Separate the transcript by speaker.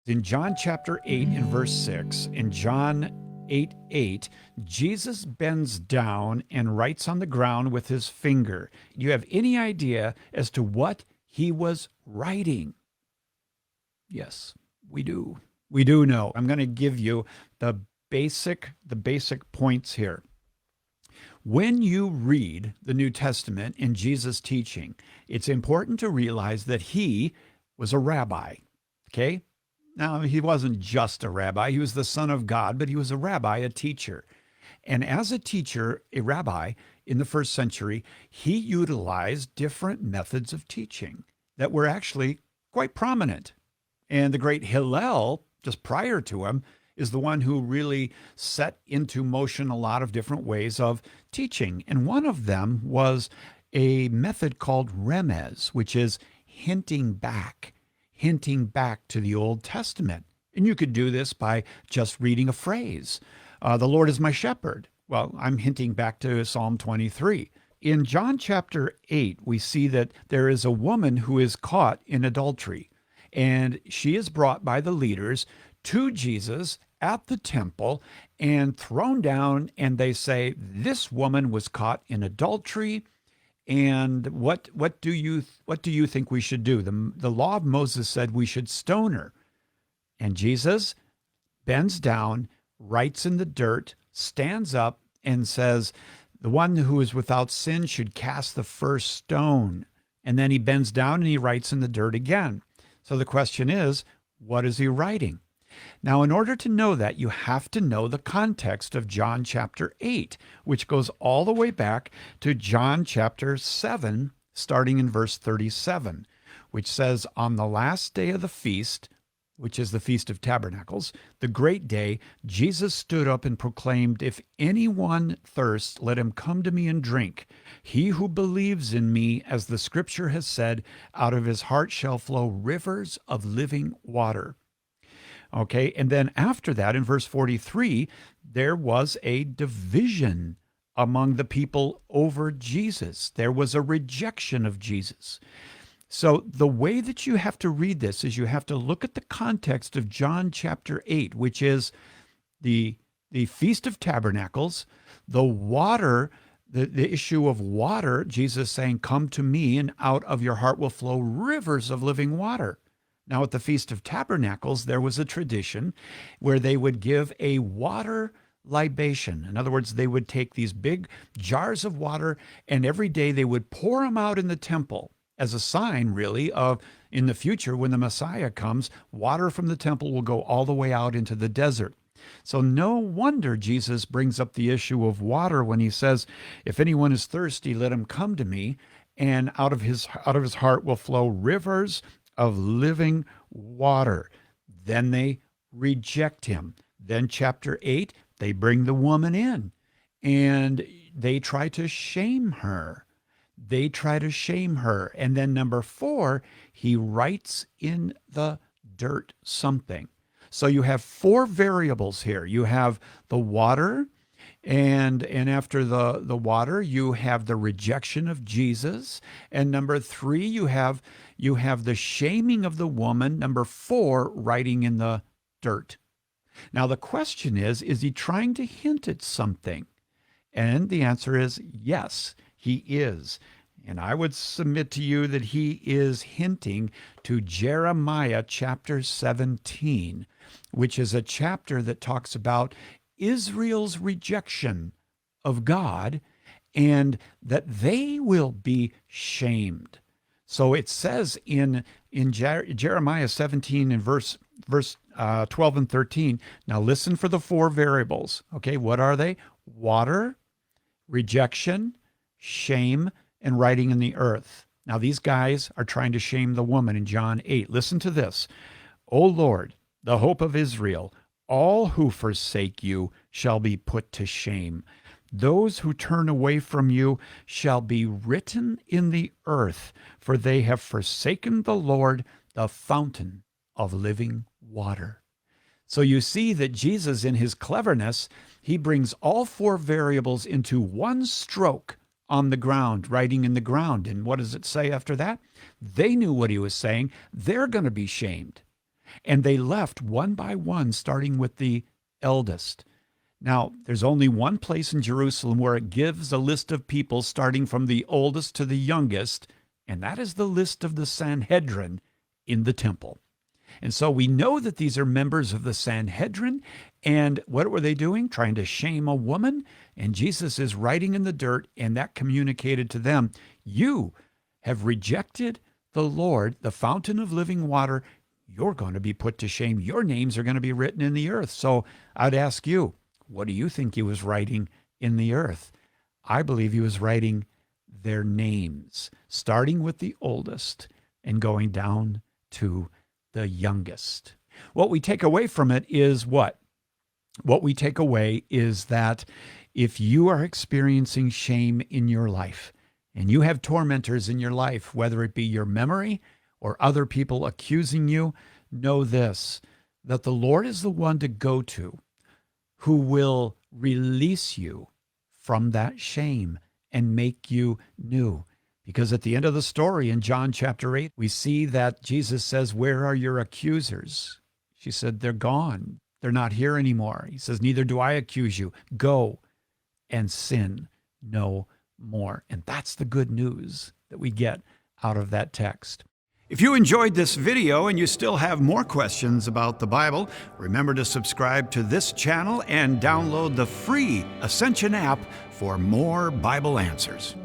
Speaker 1: In John chapter 8 and verse 6, in John 8:8, Jesus bends down and writes on the ground with his finger. Do you have any idea as to what he was writing? Yes, we do. We do know. I'm going to give you the basic points here. When you read the New Testament in Jesus' teaching, it's important to realize that he was a rabbi. Okay? Now, he wasn't just a rabbi, he was the Son of God, but he was a rabbi, a teacher. And as a teacher, a rabbi in the first century, he utilized different methods of teaching that were actually quite prominent. And the great Hillel, just prior to him, is the one who really set into motion a lot of different ways of teaching. And one of them was a method called remez, which is hinting back to the Old Testament. And you could do this by just reading a phrase. The Lord is my shepherd. Well, I'm hinting back to Psalm 23. In John chapter 8, we see that there is a woman who is caught in adultery, and she is brought by the leaders to Jesus at the temple and thrown down, and they say, this woman was caught in adultery. And what do you think we should do? The law of Moses said we should stone her. And Jesus bends down, writes in the dirt, stands up, and says, the one who is without sin should cast the first stone. And then he bends down and he writes in the dirt again. So the question is, what is he writing? Now, in order to know that, you have to know the context of John chapter 8, which goes all the way back to John chapter 7, starting in verse 37, which says, on the last day of the feast, which is the Feast of Tabernacles, the great day, Jesus stood up and proclaimed, if anyone thirsts, let him come to me and drink. He who believes in me, as the scripture has said, out of his heart shall flow rivers of living water. Okay, and then after that, in verse 43, there was a division among the people over Jesus. There was a rejection of Jesus. So the way that you have to read this is you have to look at the context of John chapter 8, which is the Feast of Tabernacles, the water, the issue of water, Jesus saying, come to me and out of your heart will flow rivers of living water. Now, at the Feast of Tabernacles, there was a tradition where they would give a water libation. In other words, they would take these big jars of water, and every day they would pour them out in the temple as a sign, really, of in the future, when the Messiah comes, water from the temple will go all the way out into the desert. So no wonder Jesus brings up the issue of water when he says, if anyone is thirsty, let him come to me, and out of his heart will flow rivers of living water. Then they reject him. Then chapter 8, they bring the woman in and they try to shame her. And then number 4, he writes in the dirt something. So you have 4 variables here. You have the water, and after the water, you have the rejection of Jesus. And number 3, you have the shaming of the woman. Number 4, writing in the dirt. Now the question is he trying to hint at something? And the answer is yes, he is. And I would submit to you that he is hinting to Jeremiah chapter 17, which is a chapter that talks about Israel's rejection of God and that they will be shamed. So it says in Jeremiah 17 and verse 12 and 13, now listen for the 4 variables. Okay, what are they? Water, rejection, shame, and writing in the earth. Now these guys are trying to shame the woman in John 8. Listen to this. O Lord, the hope of Israel, all who forsake you shall be put to shame. Those who turn away from you shall be written in the earth, for they have forsaken the Lord, the fountain of living water. So you see that Jesus, in his cleverness, he brings all 4 variables into one stroke on the ground, writing in the ground. And what does it say after that? They knew what he was saying. They're going to be shamed. And they left one by one, starting with the eldest. Now, there's only one place in Jerusalem where it gives a list of people starting from the oldest to the youngest, and that is the list of the Sanhedrin in the temple. And so we know that these are members of the Sanhedrin. And what were they doing? Trying to shame a woman. And Jesus is writing in the dirt, and that communicated to them, you have rejected the Lord, the fountain of living water. You're going to be put to shame. Your names are going to be written in the earth. So I'd ask you, what do you think he was writing in the earth? I believe he was writing their names, starting with the oldest and going down to the youngest. What we take away from it is what? What we take away is that if you are experiencing shame in your life and you have tormentors in your life, whether it be your memory or other people accusing you, know this, that the Lord is the one to go to who will release you from that shame and make you new. Because at the end of the story in John chapter 8, we see that Jesus says, where are your accusers? She said, they're gone. They're not here anymore. He says, neither do I accuse you. Go and sin no more. And that's the good news that we get out of that text. If you enjoyed this video and you still have more questions about the Bible, remember to subscribe to this channel and download the free Ascension app for more Bible answers.